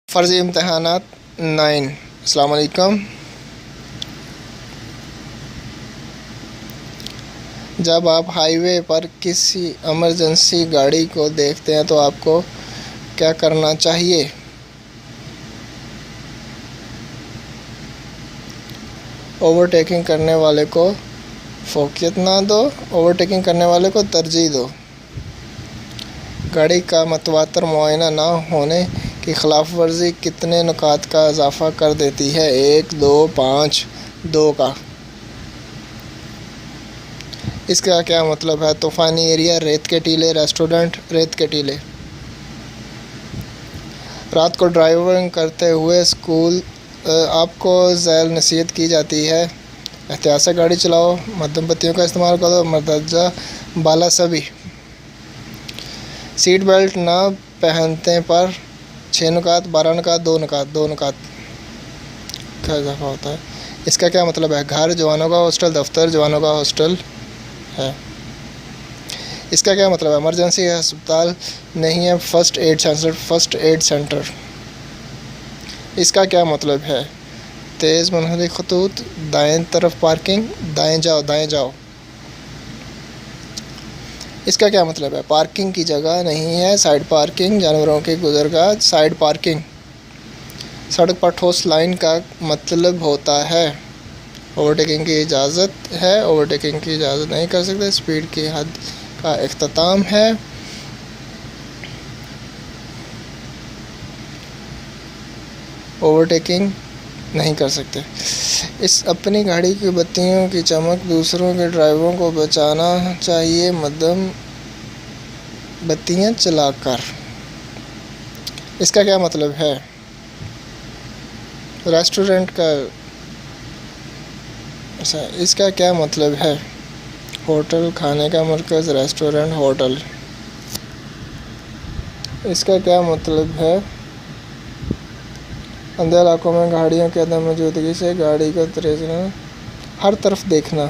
फ़र्ज़ी इम्तहानात 9। अस्सलाम वालेकुम। जब आप हाईवे पर किसी इमरजेंसी गाड़ी को देखते हैं तो आपको क्या करना चाहिए? ओवरटेकिंग करने वाले को फोकियत ना दो, ओवरटेकिंग करने वाले को तरजीह दो। गाड़ी का मतवातर मुआयना ना होने की खिलाफ वर्जी कितने नुकात का इजाफ़ा कर देती है? 1, 2, 5, 2 का। इसका क्या मतलब है? तूफ़ानी एरिया, रेत के टीले, रेस्टोरेंट, रेत के टीले। रात को ड्राइविंग करते हुए स्कूल आपको झैल नसीहत की जाती है, एहतियात से गाड़ी चलाओ, मध्यम बत्तियों का इस्तेमाल करो, मर्दजा बाला सभी। सीट बेल्ट ना पहनते पर 6 नुकात, 12 नुकात, 2 नुकात, 2 नुकात का इजाफा होता है। इसका क्या मतलब है? घर जवानों का हॉस्टल, दफ्तर जवानों का हॉस्टल है। इसका क्या मतलब है? इमरजेंसी अस्पताल नहीं है, first aid centre, first aid centre. इसका क्या मतलब है? तेज़ मुनहरी खतूत, दाएं तरफ पार्किंग, दाएं जाओ, दाएं जाओ। इसका क्या मतलब है? पार्किंग की जगह नहीं है, साइड पार्किंग, जानवरों की गुजरगाह, साइड पार्किंग। सड़क पर ठोस लाइन का मतलब होता है ओवरटेकिंग की इजाज़त है, ओवरटेकिंग की इजाज़त नहीं कर सकते, स्पीड की हद का इख्तिताम है। ओवरटेकिंग नहीं कर सकते। इस अपनी गाड़ी की बत्तियों की चमक दूसरों के ड्राइवरों को बचाना चाहिए, मध्यम बत्तियां चलाकर। इसका क्या मतलब है? रेस्टोरेंट का इसका क्या मतलब है? होटल, खाने का मरकज़, रेस्टोरेंट, होटल। इसका क्या मतलब है? अंधे इलाकों में गाड़ियों की अदम मौजूदगी से गाड़ी का तेज़ना, हर तरफ देखना।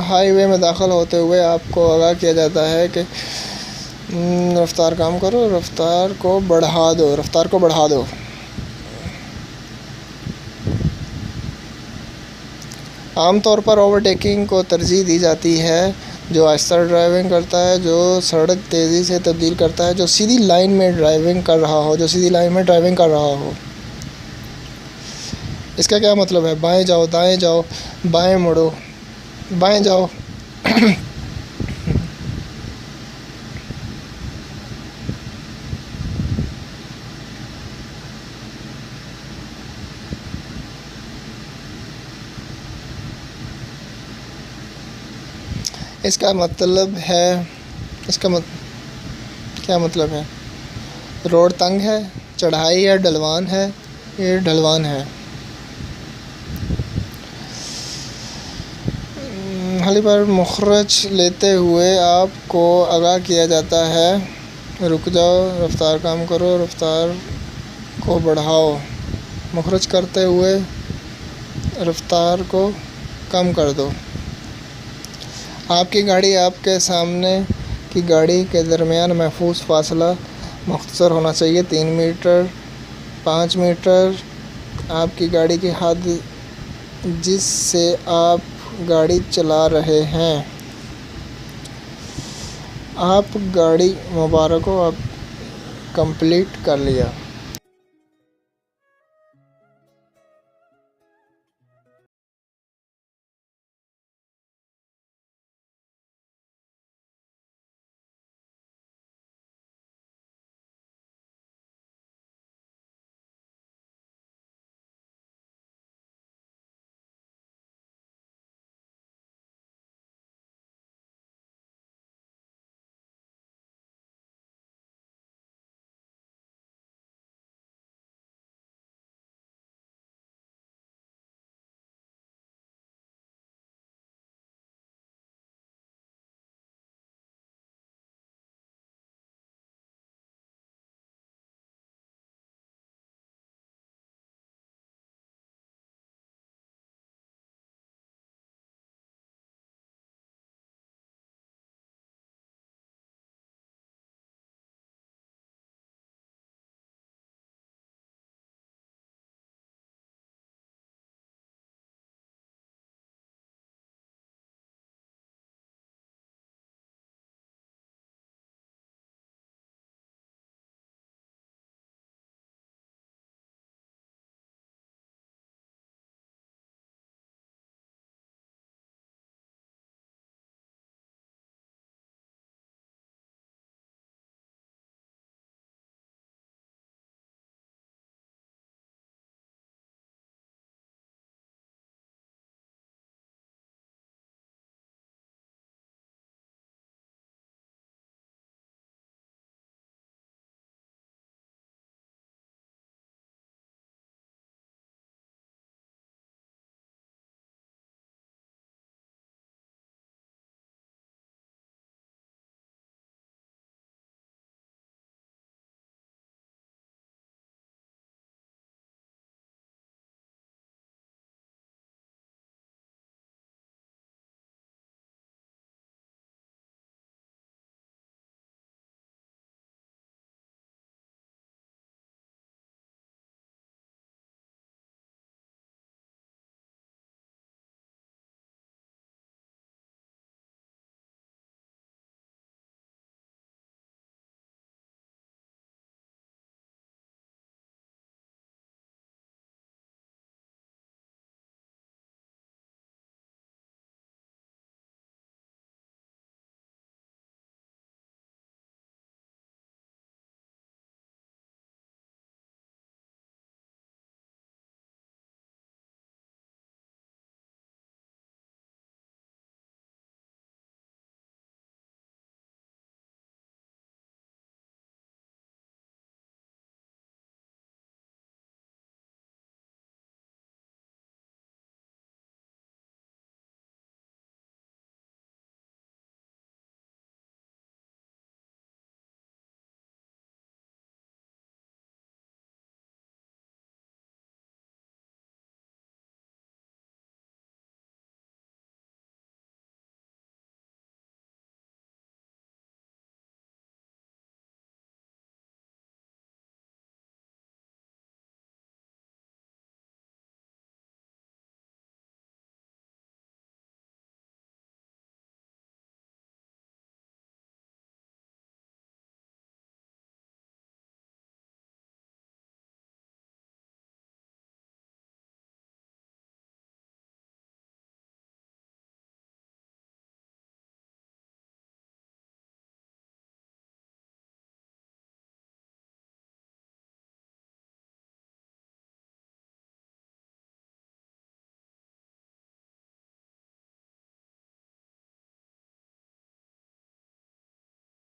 हाईवे में दाखिल होते हुए आपको आगाह किया जाता है कि रफ्तार कम करो, रफ्तार को बढ़ा दो, रफ्तार को बढ़ा दो। आमतौर पर ओवरटेकिंग को तरजीह दी जाती है जो आहिस्ता ड्राइविंग करता है, जो सड़क तेज़ी से तब्दील करता है, जो सीधी लाइन में ड्राइविंग कर रहा हो, जो सीधी लाइन में ड्राइविंग कर रहा हो। इसका क्या मतलब है? बाएं जाओ, दाएं जाओ, बाएं मुड़ो, बाएं जाओ। इसका मतलब है, क्या मतलब है? रोड तंग है, चढ़ाई है, ढलवान है, ये ढलवान है। हाली पर मुखरज लेते हुए आपको आगाह किया जाता है, रुक जाओ, रफ्तार कम करो, रफ्तार को बढ़ाओ। मुखरज करते हुए रफ्तार को कम कर दो। आपकी गाड़ी आपके सामने की गाड़ी के दरमियान महफूज फासला मुख्तसर होना चाहिए, 3 मीटर, 5 मीटर। आपकी गाड़ी की हद जिससे आप गाड़ी चला रहे हैं। आप गाड़ी मुबारक हो, आप कंप्लीट कर लिया।